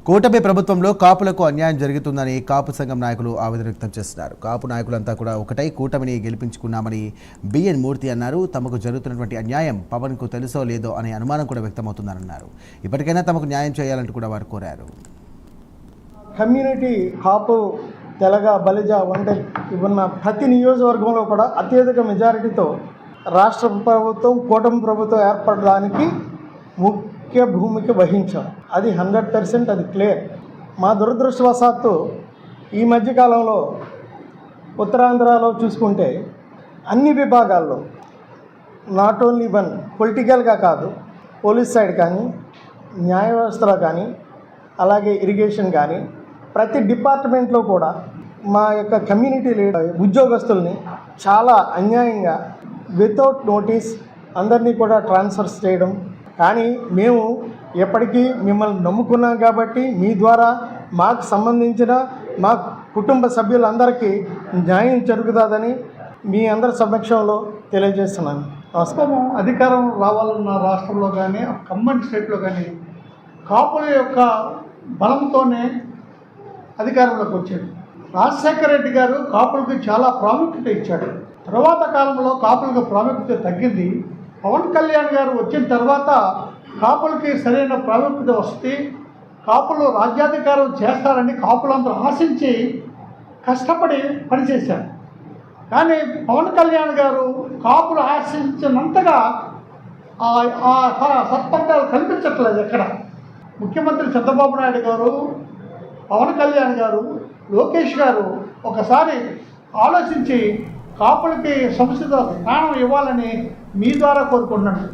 కూటమి ప్రభుత్వంలో కాపులకు అన్యాయం జరుగుతుందని కాపు సంఘం నాయకులు ఆవేదన వ్యక్తం చేస్తున్నారు. కాపు నాయకులంతా కూడా ఒకటై కూటమిని గెలిపించుకున్నామని బిఎన్ మూర్తి అన్నారు. తమకు జరుగుతున్నటువంటి అన్యాయం పవన్కు తెలుసో లేదో అనే అనుమానం కూడా వ్యక్తమవుతుందన్నారు. ఇప్పటికైనా తమకు న్యాయం చేయాలంటూ కూడా వారు కోరారు. కమ్యూనిటీ కాపు తెలగ బలిజ వండెల్ ఇవన్న ప్రతి నియోజకవర్గంలో కూడా అత్యధిక మెజారిటీతో రాష్ట్ర ప్రభుత్వం కూటమి ప్రభుత్వం ఏర్పడడానికి ముఖ్య భూమిక వహించాం. అది 100% అది క్లియర్. మా దురదృష్టవశాత్తు ఈ మధ్యకాలంలో ఉత్తరాంధ్రలో చూసుకుంటే అన్ని విభాగాల్లో నాట్ ఓన్లీ వన్ పొలిటికల్గా కాదు, పోలీస్ సైడ్ కానీ, న్యాయ వ్యవస్థలో కానీ, అలాగే ఇరిగేషన్ కానీ ప్రతి డిపార్ట్మెంట్లో కూడా మా యొక్క కమ్యూనిటీ లీడర్ ఉద్యోగస్తుల్ని చాలా అన్యాయంగా వితౌట్ నోటీస్ అందరినీ కూడా ట్రాన్స్ఫర్స్ చేయడం. కానీ మేము ఎప్పటికీ మిమ్మల్ని నమ్ముకున్నాం కాబట్టి మీ ద్వారా మాకు సంబంధించిన మా కుటుంబ సభ్యులందరికీ న్యాయం జరుగుతుందని మీ అందరి సమక్షంలో తెలియజేస్తున్నాను. ప్రస్తుతం అధికారం రావాలన్న రాష్ట్రంలో కానీ ఖమ్మం స్టేట్లో కానీ కాపుల యొక్క బలంతోనే అధికారంలోకి వచ్చాడు. రాజశేఖర రెడ్డి గారు కాపులకు చాలా ప్రాముఖ్యత ఇచ్చాడు. తర్వాత కాలంలో కాపులకు ప్రాముఖ్యత తగ్గింది. పవన్ కళ్యాణ్ గారు వచ్చిన తర్వాత కాపులకి సరైన ప్రాముఖ్యత వస్తే కాపులు రాజ్యాధికారం చేస్తారని కాపులందరూ ఆశించి కష్టపడి పనిచేశారు. కానీ పవన్ కళ్యాణ్ గారు కాపులు ఆశించినంతగా సత్ఫలితాలు కనిపించట్లేదు. ఎక్కడ ముఖ్యమంత్రి చంద్రబాబు నాయుడు గారు, పవన్ కళ్యాణ్ గారు, లోకేష్ గారు ఒకసారి ఆలోచించి కాపులకి సముచిత స్థానం ఇవ్వాలని మీ ద్వారా కోరుకుంటున్నాను.